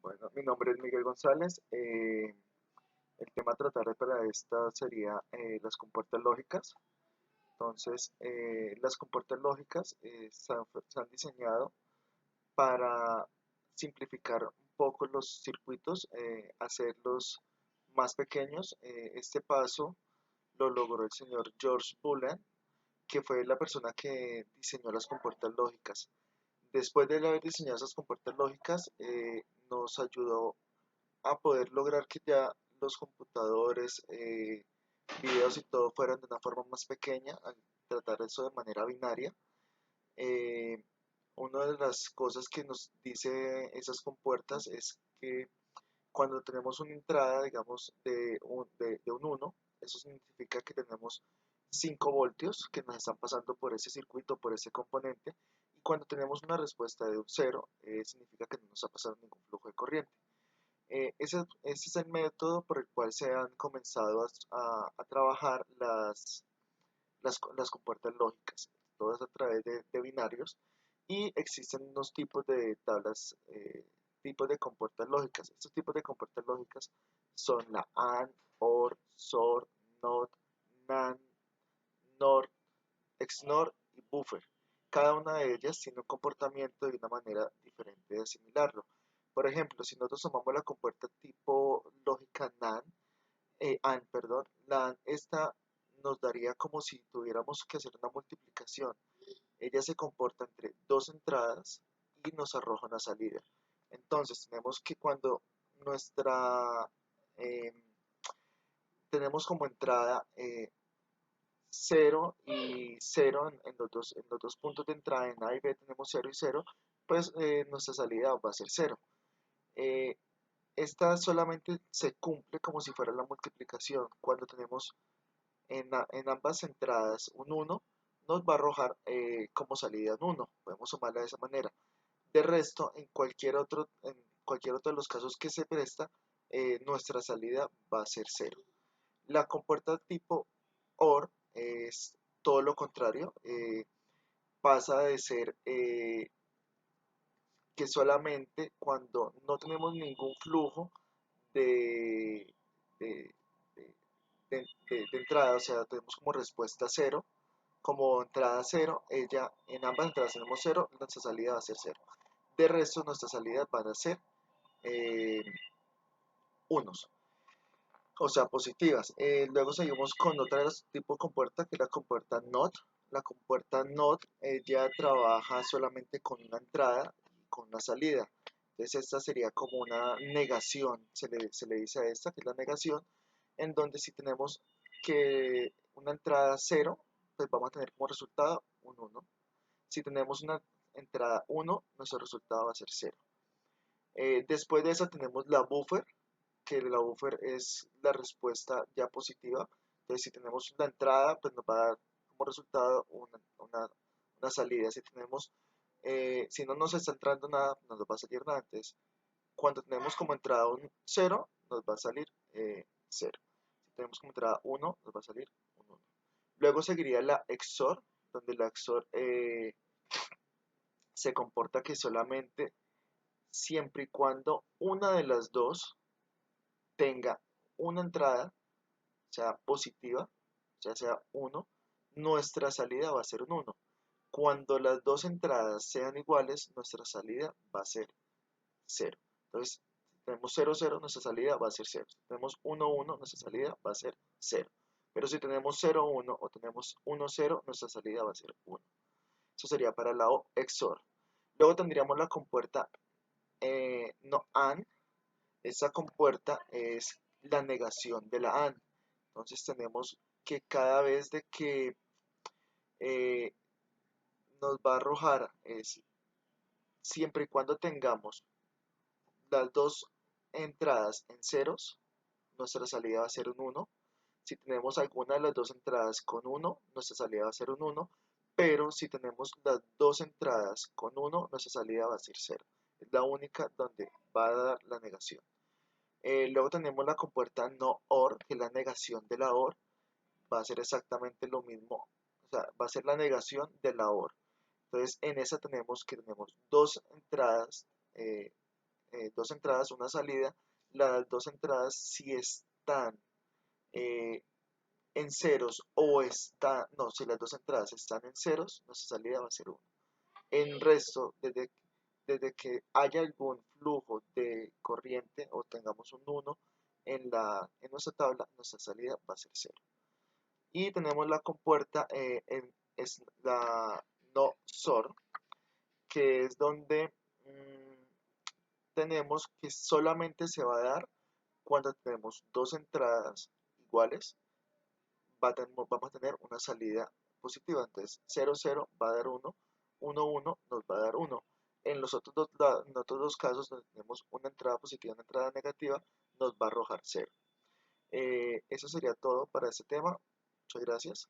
Bueno, mi nombre es Miguel González. El tema a tratar para esta sería las compuertas lógicas. Entonces, las compuertas lógicas se han diseñado para simplificar un poco los circuitos, hacerlos más pequeños. Este paso lo logró el señor George Bullen, que fue la persona que diseñó las compuertas lógicas. Después de haber diseñado esas compuertas lógicas, nos ayudó a poder lograr que ya los computadores, videos y todo fueran de una forma más pequeña, al tratar eso de manera binaria. Eh, una de las cosas que nos dice esas compuertas es que cuando tenemos una entrada, digamos, de un 1, eso significa que tenemos 5 voltios que nos están pasando por ese circuito, por ese componente, y cuando tenemos una respuesta de un 0, significa que no nos ha pasado ningún flujo de corriente. Ese es el método por el cual se han comenzado a trabajar las compuertas lógicas, todas a través de binarios, y existen unos tipos de tablas, tipos de compuertas lógicas. Estos tipos de compuertas lógicas son la AND, OR, SOR, NOT, NAND, NOR, XNOR y buffer. Cada una de ellas tiene un comportamiento y una manera diferente de asimilarlo. Por ejemplo, si nosotros tomamos la compuerta tipo lógica NAND, AND, perdón, la AND esta nos daría como si tuviéramos que hacer una multiplicación. Ella se comporta entre dos entradas y nos arroja una salida. Entonces tenemos que cuando nuestra eh, tenemos como entrada 0 y 0 en los dos puntos de entrada, en A y B tenemos 0 y 0, pues nuestra salida va a ser 0. Eh, Esta solamente se cumple como si fuera la multiplicación. Cuando tenemos en ambas entradas un 1, nos va a arrojar como salida un 1. Podemos sumarla de esa manera. De resto, en cualquier otro de los casos que se presta, nuestra salida va a ser 0. La compuerta tipo OR es todo lo contrario. Pasa de ser que solamente cuando no tenemos ningún flujo de, de, de, de entrada, o sea, tenemos como respuesta 0, como entrada 0, ella en ambas entradas tenemos 0, nuestra salida va a ser 0. De resto, nuestras salidas van a ser eh, unos, o sea, positivas. Luego seguimos con otra de los tipos de compuerta, que es la compuerta NOT. La compuerta NOT ya trabaja solamente con una entrada y con una salida. Entonces esta sería como una negación, se le dice a esta, que es la negación, en donde si tenemos que una entrada 0, pues vamos a tener como resultado un 1. Si tenemos una entrada 1, nuestro resultado va a ser 0. Después de esa tenemos la buffer, que la buffer es la respuesta ya positiva. Entonces, si tenemos la entrada, pues nos va a dar como resultado una salida. Si no nos está entrando nada, no nos va a salir nada. Entonces, cuando tenemos como entrada un 0, nos va a salir 0. Si tenemos como entrada 1, nos va a salir un 1. Luego seguiría la XOR, donde la XOR se comporta que solamente siempre y cuando una de las dos tenga una entrada, sea positiva, ya sea 1, nuestra salida va a ser un 1. Cuando las dos entradas sean iguales, nuestra salida va a ser 0. Entonces, si tenemos 0, 0, nuestra salida va a ser 0. Si tenemos 1, 1, nuestra salida va a ser 0. Pero si tenemos 0, 1 o tenemos 1, 0, nuestra salida va a ser 1. Eso sería para la O XOR. Luego tendríamos la compuerta no AND. Esa compuerta es la negación de la AND. Entonces tenemos que cada vez de que eh, nos va a arrojar, siempre y cuando tengamos las dos entradas en ceros, nuestra salida va a ser un 1. Si tenemos alguna de las dos entradas con 1, nuestra salida va a ser un 1. Pero si tenemos las dos entradas con 1, nuestra salida va a ser 0. Es la única donde va a dar la negación. Luego tenemos la compuerta no OR, que es la negación de la OR. Va a ser exactamente lo mismo, o sea, va a ser la negación de la OR. Entonces, en esa tenemos dos entradas dos entradas, una salida. Las dos entradas si están eh, en ceros o están, no, si las dos entradas están en ceros, nuestra salida va a ser 1. En resto, desde que haya algún flujo de corriente o tengamos un 1 en nuestra tabla, nuestra salida va a ser 0. Y tenemos la compuerta, es la no SOR, que es donde tenemos que solamente se va a dar cuando tenemos dos entradas iguales, vamos a tener una salida positiva. Entonces 0, 0 va a dar 1, 1, 1 nos va a dar 1. En otros dos casos donde tenemos una entrada positiva y una entrada negativa, nos va a arrojar 0. Eso sería todo para este tema. Muchas gracias.